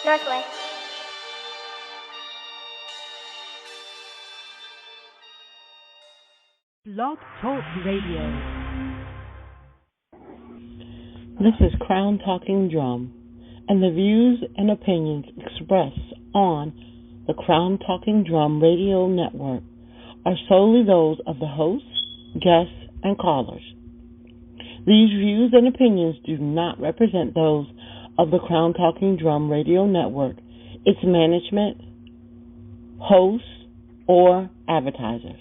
Northway. Blog Talk Radio. This is Crown Talking Drum, and the views and opinions expressed on the Crown Talking Drum Radio Network are solely those of the hosts, guests, and callers. These views and opinions do not represent those of the Crown Talking Drum Radio Network, its management, hosts, or advertisers.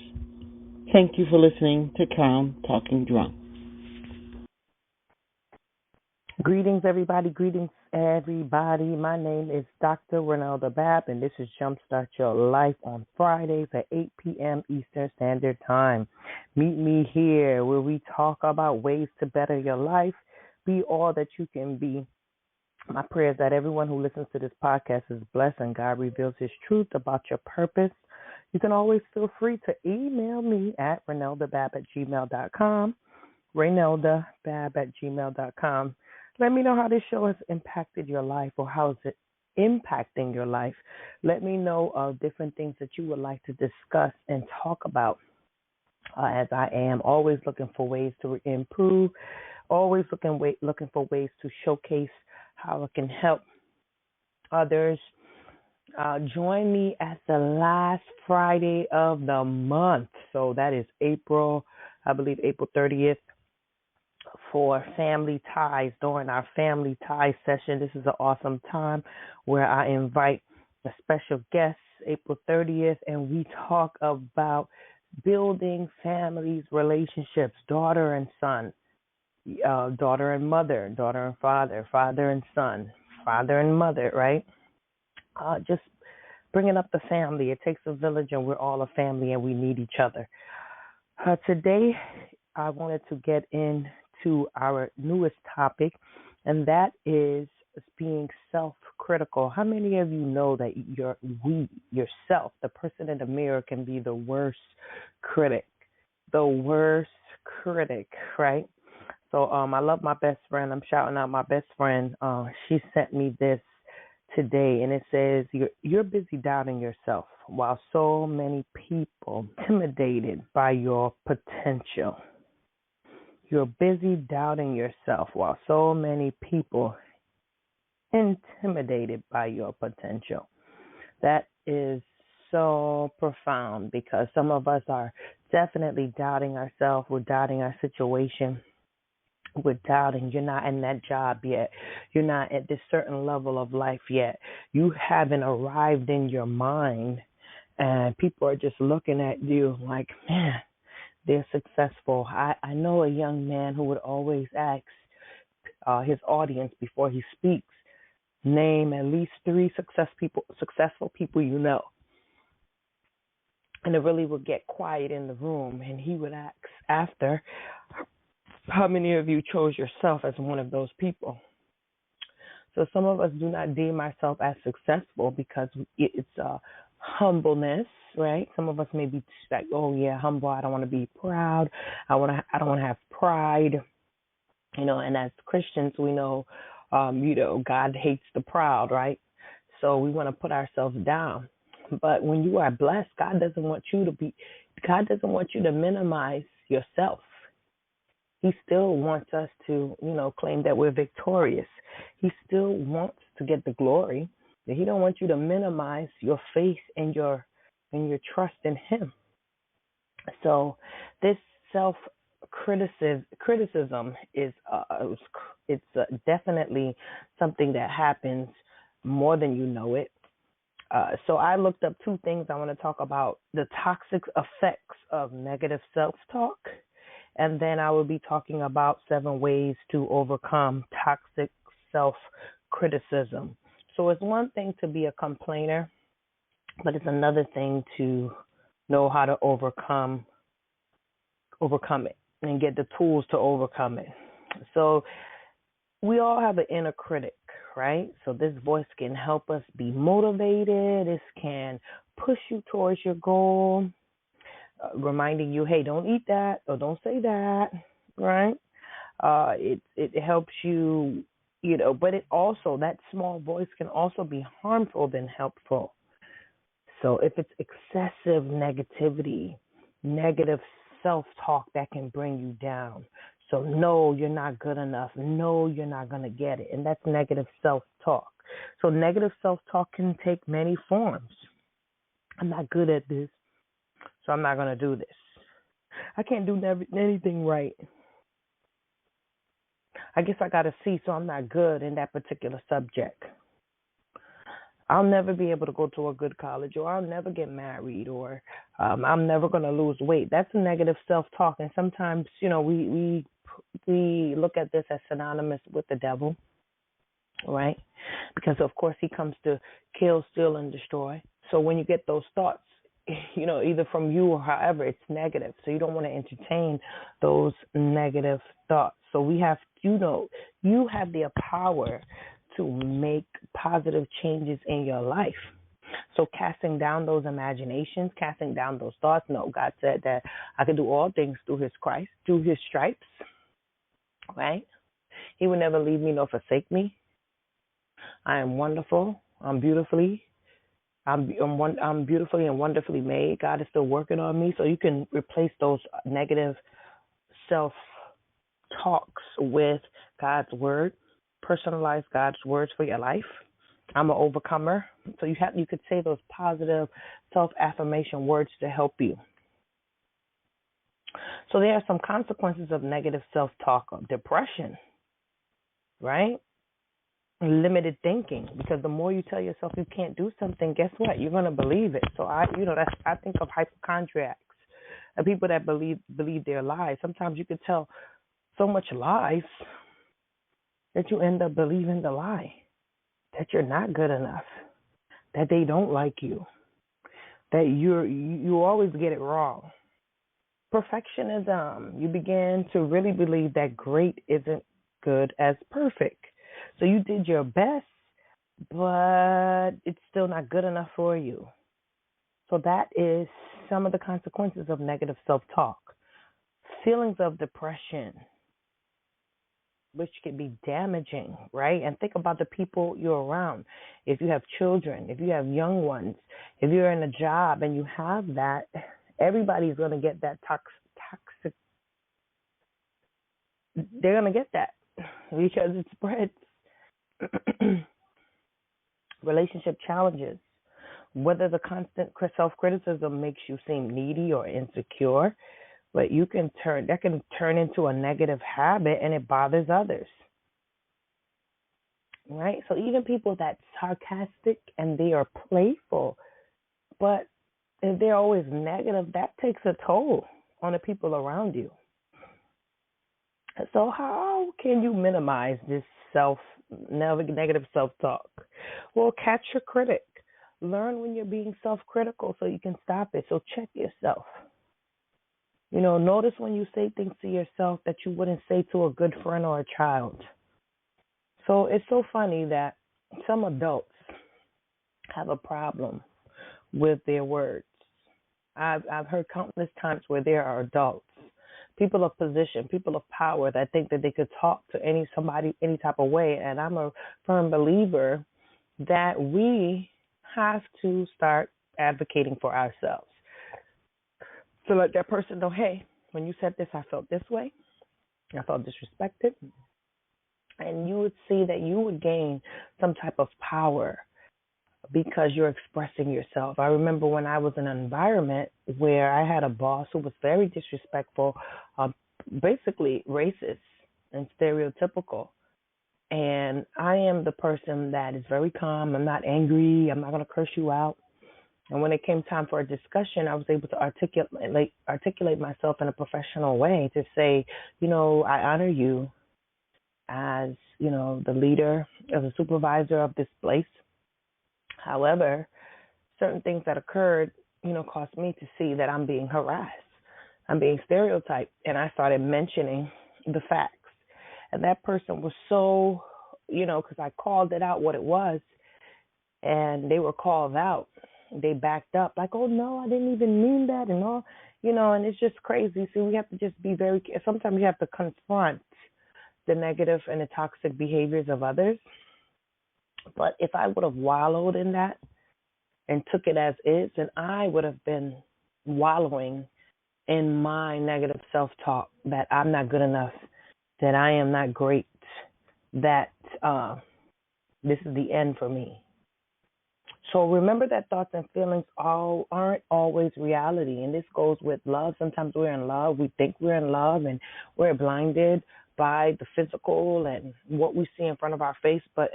Thank you for listening to Crown Talking Drum. Greetings, everybody. My name is Dr. Renelda Babb, and this is JumpStart Your Life on Fridays at 8 p.m. Eastern Standard Time. Meet me here where we talk about ways to better your life, be all that you can be. My prayer is that everyone who listens to this podcast is blessed and God reveals His truth about your purpose. You can always feel free to email me at reneldabab@gmail.com, reneldabab@gmail.com. Let me know how this show has impacted your life, or how is it impacting your life. Let me know different things that you would like to discuss and talk about, as I am always looking for ways to improve, always looking for ways to showcase how I can help others. Join me at the last Friday of the month. So that is April 30th. For Family Ties, during our Family Ties session. This is an awesome time where I invite a special guest, April 30th, and we talk about building families, relationships, daughter and son, daughter and mother, daughter and father, father and son, father and mother, right? Just bringing up the family. It takes a village, and we're all a family, and we need each other. Today, I wanted to get into our newest topic, and that is being self-critical. How many of you know that yourself, the person in the mirror, can be the worst critic? The worst critic, right? So I love my best friend. I'm shouting out my best friend. She sent me this today, and it says, you're busy doubting yourself while so many people intimidated by your potential. You're busy doubting yourself while so many people intimidated by your potential. That is so profound, because some of us are definitely doubting ourselves. We're doubting our situation. We're doubting you're not in that job yet. You're not at this certain level of life yet. You haven't arrived in your mind, and people are just looking at you like, man, they're successful. I know a young man who would always ask his audience before he speaks, name at least 3 successful people you know. And it really would get quiet in the room, and he would ask after, how many of you chose yourself as one of those people? So some of us do not deem ourselves as successful because it's humbleness, right? Some of us may be like, oh yeah, humble. I don't want to be proud. I don't want to have pride, And as Christians, we know, God hates the proud, right? So we want to put ourselves down. But when you are blessed, God doesn't want you to minimize yourself. He still wants us to, claim that we're victorious. He still wants to get the glory. He don't want you to minimize your faith and your trust in Him. So this self-criticism is definitely something that happens more than you know it. So I looked up 2 things. I want to talk about the toxic effects of negative self-talk, and then I will be talking about 7 ways to overcome toxic self-criticism. So it's one thing to be a complainer, but it's another thing to know how to overcome it and get the tools to overcome it. So we all have an inner critic, right? So this voice can help us be motivated. This can push you towards your goal, reminding you, hey, don't eat that or don't say that, right? It helps you But it also, that small voice can also be harmful than helpful. So if it's excessive negativity, negative self-talk, that can bring you down. So no, you're not good enough. No, you're not going to get it. And that's negative self-talk. So negative self-talk can take many forms. I'm not good at this, so I'm not going to do this. I can't do anything right. I guess I got a C, so I'm not good in that particular subject. I'll never be able to go to a good college, or I'll never get married, or I'm never going to lose weight. That's a negative self-talk. And sometimes, we look at this as synonymous with the devil, right? Because, of course, he comes to kill, steal, and destroy. So when you get those thoughts, either from you or however, it's negative. So you don't want to entertain those negative thoughts. So we have, you have the power to make positive changes in your life. So casting down those imaginations, casting down those thoughts. No, God said that I can do all things through his Christ, through his stripes, right? He will never leave me nor forsake me. I am wonderful. I'm beautifully and wonderfully made. God is still working on me. So you can replace those negative self-talks with God's word. Personalize God's words for your life. I'm an overcomer. So you could say those positive self-affirmation words to help you. So there are some consequences of negative self-talk: depression, right? Limited thinking, because the more you tell yourself you can't do something, guess what? You're going to believe it. So I think of hypochondriacs and people that believe their lies. Sometimes you could tell so much lies that you end up believing the lie, that you're not good enough, that they don't like you, that you always get it wrong. Perfectionism. You begin to really believe that great isn't good as perfect. So you did your best, but it's still not good enough for you. So that is some of the consequences of negative self-talk. Feelings of depression, which can be damaging, right? And think about the people you're around. If you have children, if you have young ones, if you're in a job and you have that, everybody's going to get that toxic. They're going to get that because it spreads. Relationship challenges. Whether the constant self-criticism makes you seem needy or insecure, but that can turn into a negative habit and it bothers others. Right? So even people that's sarcastic and they are playful, but if they're always negative, that takes a toll on the people around you. So how can you minimize this negative self-talk? Well, catch your critic. Learn when you're being self-critical so you can stop it. So check yourself. Notice when you say things to yourself that you wouldn't say to a good friend or a child. So it's so funny that some adults have a problem with their words. I've heard countless times where there are adults, people of position, people of power that think that they could talk to somebody any type of way. And I'm a firm believer that we have to start advocating for ourselves. To let that person know, hey, when you said this, I felt this way. I felt disrespected. And you would see that you would gain some type of power because you're expressing yourself. I remember when I was in an environment where I had a boss who was very disrespectful, basically racist and stereotypical. And I am the person that is very calm. I'm not angry. I'm not going to curse you out. And when it came time for a discussion, I was able to articulate myself in a professional way to say, I honor you as, the leader, as a supervisor of this place. However, certain things that occurred, caused me to see that I'm being harassed. I'm being stereotyped. And I started mentioning the facts. And that person was so, because I called it out what it was, and they were called out. They backed up like, oh, no, I didn't even mean that and all, and it's just crazy. So we have to just be sometimes you have to confront the negative and the toxic behaviors of others. But if I would have wallowed in that and took it as is, then I would have been wallowing in my negative self-talk that I'm not good enough, that I am not great, that this is the end for me. So remember that thoughts and feelings aren't always reality, and this goes with love. Sometimes we're in love, we think we're in love, and we're blinded by the physical and what we see in front of our face, but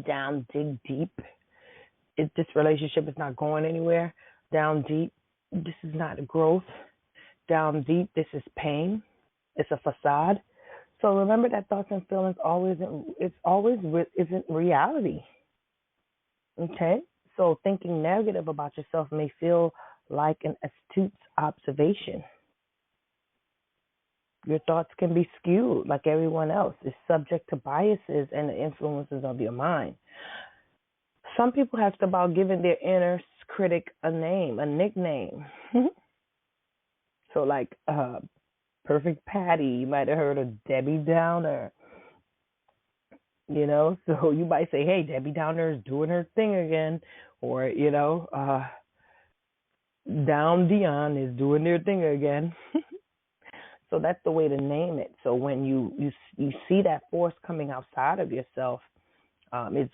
dig deep. If this relationship is not going anywhere, down deep, this is not growth. Down deep, this is pain. It's a facade. So remember that thoughts and feelings isn't reality. Okay? So thinking negative about yourself may feel like an astute observation. Your thoughts can be skewed like everyone else. It's subject to biases and the influences of your mind. Some people have to about giving their inner critic a name, a nickname. So like Perfect Patty, you might have heard of Debbie Downer. You know, so you might say, hey, Debbie Downer is doing her thing again. Or, Down Dion is doing their thing again. So that's the way to name it. So when you see that force coming outside of yourself, it's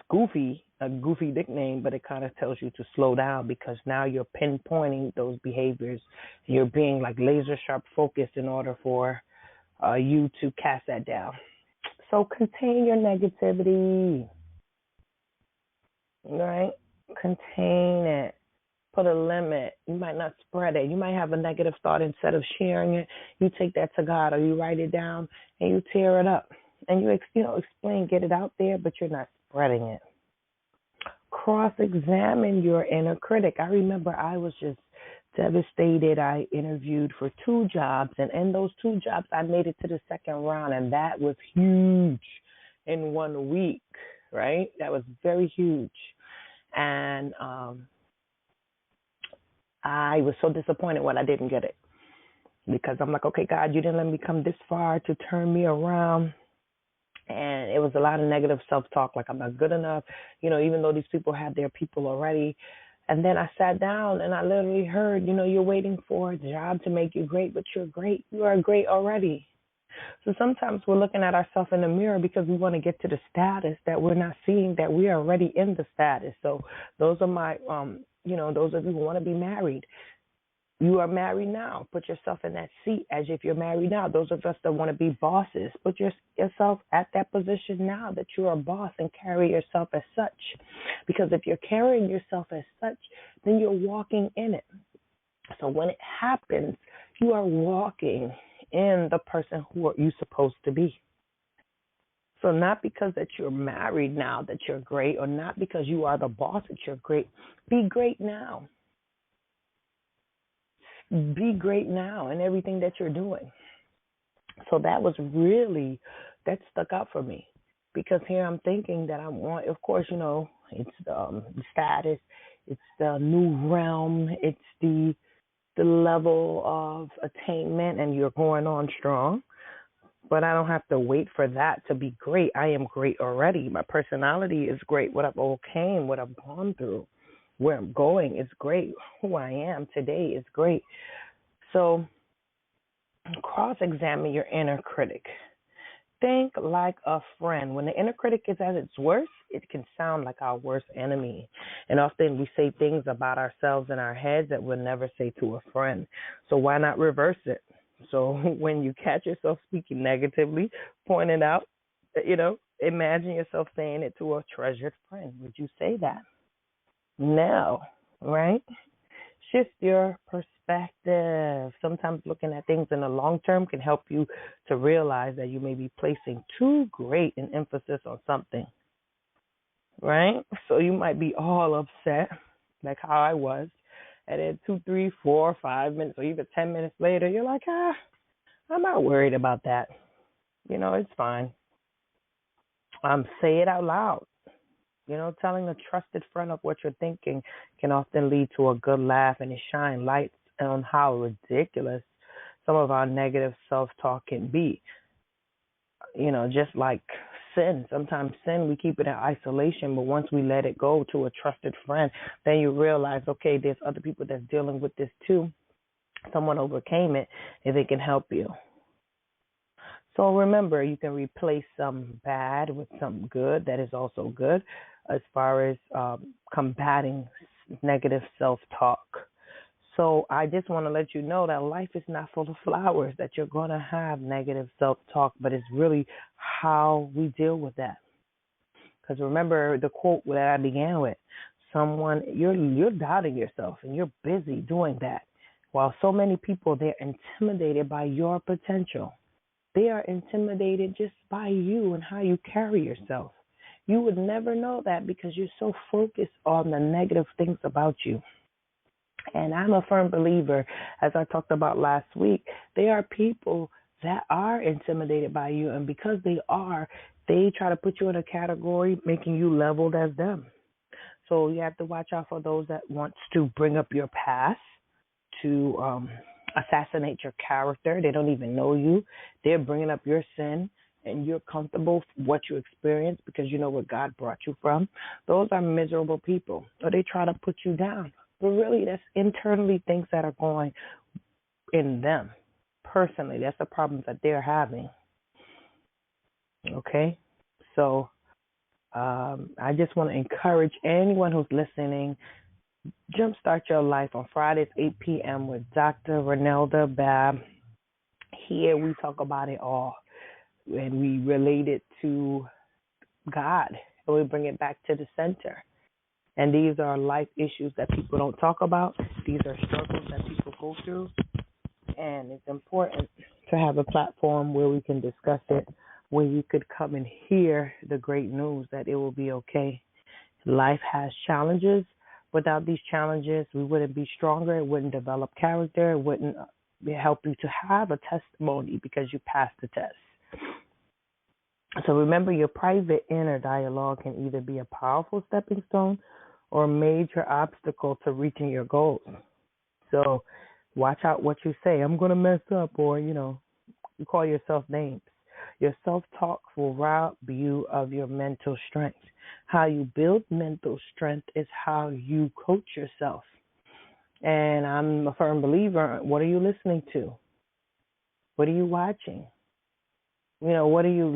a goofy nickname, but it kind of tells you to slow down because now you're pinpointing those behaviors. You're being like laser sharp focused in order for you to cast that down. So contain your negativity, right? Contain it. Put a limit. You might not spread it. You might have a negative thought. Instead of sharing it, you take that to God or you write it down and you tear it up. And you explain, get it out there, but you're not spreading it. Cross-examine your inner critic. I remember I was just devastated. I interviewed for 2 jobs, and in those 2 jobs, I made it to the second round, and that was huge in 1 week, right? That was very huge. And I was so disappointed when I didn't get it because I'm like, okay, God, you didn't let me come this far to turn me around. And it was a lot of negative self-talk, like I'm not good enough, even though these people had their people already. And then I sat down and I literally heard, you're waiting for a job to make you great, but you're great. You are great already. So sometimes we're looking at ourselves in the mirror because we want to get to the status that we're not seeing that we are already in the status. So those are my, those of you who want to be married. You are married now. Put yourself in that seat as if you're married now. Those of us that want to be bosses, put yourself at that position now that you're a boss and carry yourself as such. Because if you're carrying yourself as such, then you're walking in it. So when it happens, you are walking in the person who are you supposed to be. So not because that you're married now that you're great, or not because you are the boss that you're great. Be great now. Be great now in everything that you're doing. So that stuck out for me because here I'm thinking that I want, of course, it's the status, it's the new realm, it's the level of attainment, and you're going on strong. But I don't have to wait for that to be great. I am great already. My personality is great. What I've overcame, what I've gone through, where I'm going is great. Who I am today is great. So cross-examine your inner critic. Think like a friend. When the inner critic is at its worst, it can sound like our worst enemy. And often we say things about ourselves in our heads that we'll never say to a friend. So why not reverse it? So when you catch yourself speaking negatively, point it out, imagine yourself saying it to a treasured friend. Would you say that? No, right? Shift your perspective. Sometimes looking at things in the long term can help you to realize that you may be placing too great an emphasis on something, right? So you might be all upset, like how I was, and then 2, 3, 4, 5 minutes, or even 10 minutes later, you're like, I'm not worried about that. It's fine. Say it out loud. Telling a trusted friend of what you're thinking can often lead to a good laugh, and it shines light on how ridiculous some of our negative self-talk can be. Just like sin. Sometimes sin, we keep it in isolation, but once we let it go to a trusted friend, then you realize, okay, there's other people that's dealing with this too. Someone overcame it, and they can help you. So remember, you can replace some bad with some good that is also good as far as combating negative self-talk. So I just want to let you know that life is not full of flowers, that you're going to have negative self-talk, but it's really how we deal with that. Because remember the quote that I began with, you're doubting yourself and you're busy doing that. While so many people, they're intimidated by your potential. They are intimidated just by you and how you carry yourself. You would never know that because you're so focused on the negative things about you. And I'm a firm believer, as I talked about last week, there are people that are intimidated by you. And because they try to put you in a category, making you leveled as them. So you have to watch out for those that want to bring up your past, to assassinate your character. They don't even know you. They're bringing up your sin, and you're comfortable with what you experienced because you know where God brought you from. Those are miserable people. Or they try to put you down. But really, that's internally things that are going in them. Personally, that's the problems that they're having. Okay? So I just want to encourage anyone who's listening, Jumpstart Your Life on Fridays, 8 p.m. with Dr. Renelda Babb. Here we talk about it all, and we relate it to God, and we bring it back to the center. And these are life issues that people don't talk about. These are struggles that people go through, and it's important to have a platform where we can discuss it, where you could come and hear the great news that it will be okay. Life has challenges. Without these challenges, we wouldn't be stronger. It wouldn't develop character. It wouldn't help you to have a testimony because you passed the test. So remember, your private inner dialogue can either be a powerful stepping stone or a major obstacle to reaching your goals. So watch out what you say. I'm going to mess up, or, you call yourself names. Your self-talk will rob you of your mental strength. How you build mental strength is how you coach yourself. And I'm a firm believer, what are you listening to? What are you watching? What are you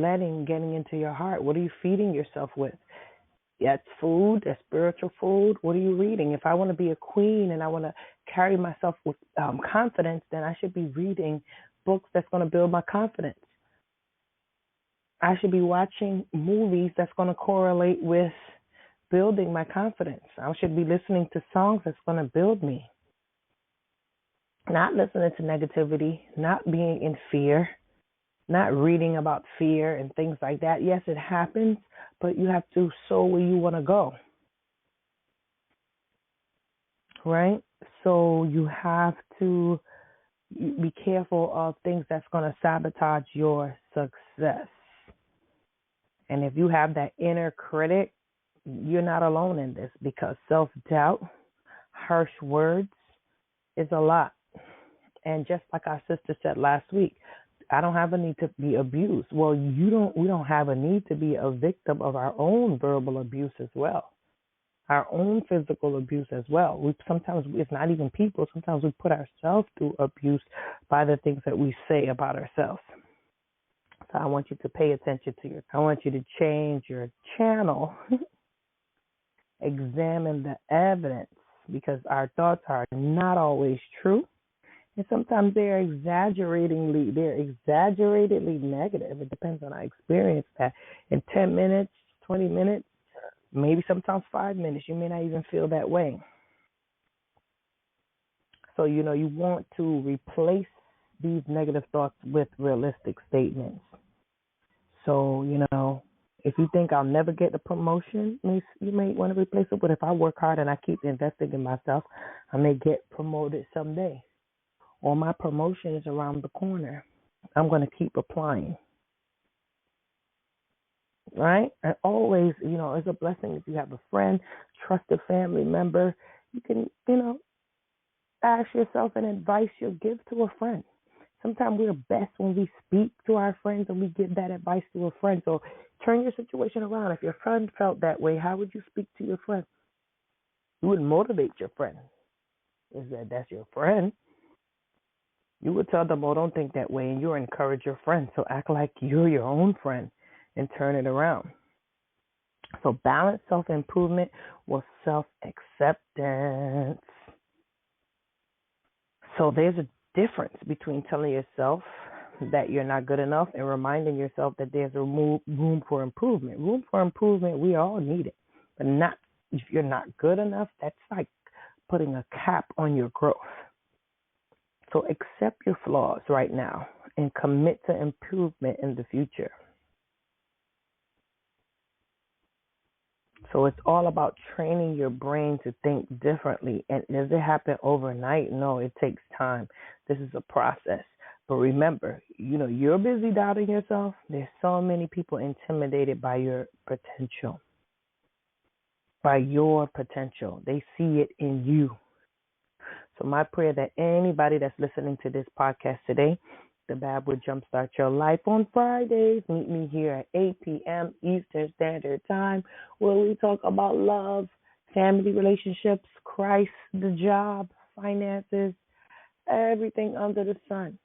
getting into your heart? What are you feeding yourself with? That's food, that's spiritual food. What are you reading? If I want to be a queen and I want to carry myself with confidence, then I should be reading books that's going to build my confidence. I should be watching movies that's going to correlate with building my confidence. I should be listening to songs that's going to build me. Not listening to negativity, not being in fear, not reading about fear and things like that. Yes, it happens, but you have to sow where you want to go. Right? So you have to be careful of things that's going to sabotage your success. And if you have that inner critic, you're not alone in this, because self-doubt, harsh words is a lot. And just like our sister said last week, I don't have a need to be abused. Well, we don't have a need to be a victim of our own verbal abuse as well, our own physical abuse as well. Sometimes it's not even people. Sometimes we put ourselves through abuse by the things that we say about ourselves. So I want you to pay attention to I want you to change your channel, examine the evidence, because our thoughts are not always true. And sometimes they're exaggeratedly negative. It depends on our experience. That in 10 minutes, 20 minutes, maybe sometimes 5 minutes, you may not even feel that way. So, you want to replace these negative thoughts with realistic statements. So, if you think I'll never get a promotion, you may want to replace it with, if I work hard and I keep investing in myself, I may get promoted someday. Or my promotion is around the corner. I'm going to keep applying. Right? And always, it's a blessing if you have a friend, trusted family member. You can, ask yourself an advice you'll give to a friend. Sometimes we're best when we speak to our friends and we give that advice to a friend. So turn your situation around. If your friend felt that way, how would you speak to your friend? You would motivate your friend. Is that's your friend? You would tell them, oh, don't think that way, and you'll encourage your friend. So act like you're your own friend and turn it around. So balance self-improvement with self-acceptance. So there's a difference between telling yourself that you're not good enough and reminding yourself that there's a room for improvement. Room for improvement, we all need it. But not if you're not good enough, that's like putting a cap on your growth. So accept your flaws right now and commit to improvement in the future. So it's all about training your brain to think differently. And does it happen overnight? No, it takes time. This is a process. But remember, you're busy doubting yourself. There's so many people intimidated by your potential. By your potential. They see it in you. So my prayer that anybody that's listening to this podcast today, the Bab would jumpstart your life on Fridays. Meet me here at 8 p.m. Eastern Standard Time, where we talk about love, family relationships, Christ, the job, finances, everything under the sun,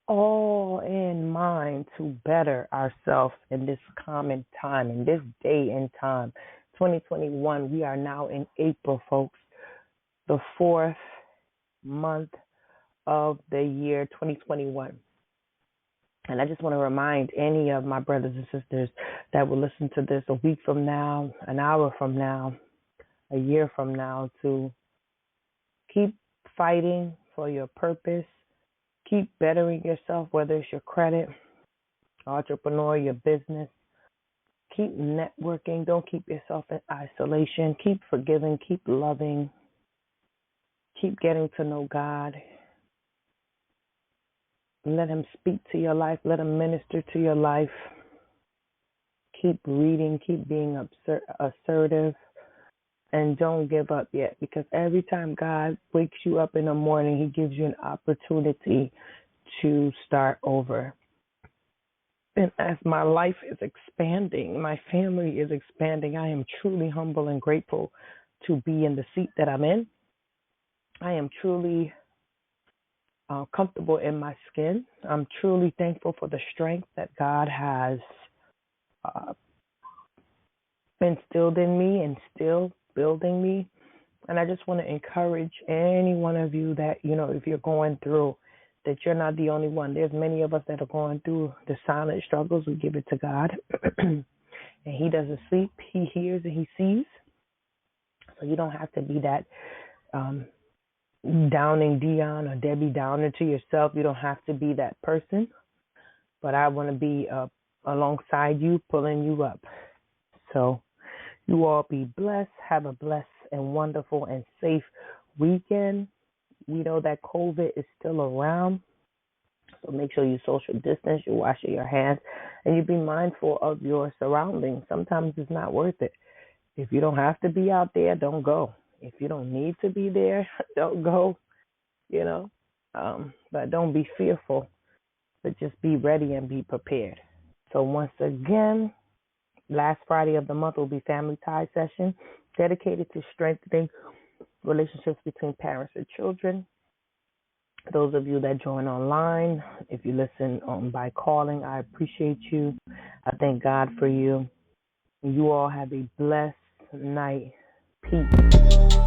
all in mind to better ourselves in this common time, in this day and time. 2021, we are now in April, folks, the fourth month of the year 2021. And I just want to remind any of my brothers and sisters that will listen to this a week from now, an hour from now, a year from now, to keep fighting for your purpose, keep bettering yourself, whether it's your credit, entrepreneur, your business. Keep networking. Don't keep yourself in isolation. Keep forgiving. Keep loving. Keep getting to know God. Let him speak to your life. Let him minister to your life. Keep reading. Keep being assertive. And don't give up yet, because every time God wakes you up in the morning, he gives you an opportunity to start over. And as my life is expanding, my family is expanding, I am truly humble and grateful to be in the seat that I'm in. I am truly comfortable in my skin. I'm truly thankful for the strength that God has instilled in me and still building me. And I just want to encourage any one of you that, if you're going through, that you're not the only one. There's many of us that are going through the silent struggles. We give it to God. And he doesn't sleep. He hears and he sees. So you don't have to be that downing Dion or Debbie Downer to yourself. You don't have to be that person. But I want to be alongside you, pulling you up. So you all be blessed. Have a blessed and wonderful and safe weekend. We know that COVID is still around, so make sure you social distance, you wash your hands, and you be mindful of your surroundings. Sometimes it's not worth it. If you don't have to be out there, don't go. If you don't need to be there, don't go, But don't be fearful, but just be ready and be prepared. So once again, last Friday of the month will be Family Tie Session, dedicated to strengthening relationships between parents and children. Those of you that join online, if you listen by calling, I appreciate you. I thank God for you. You all have a blessed night. Peace.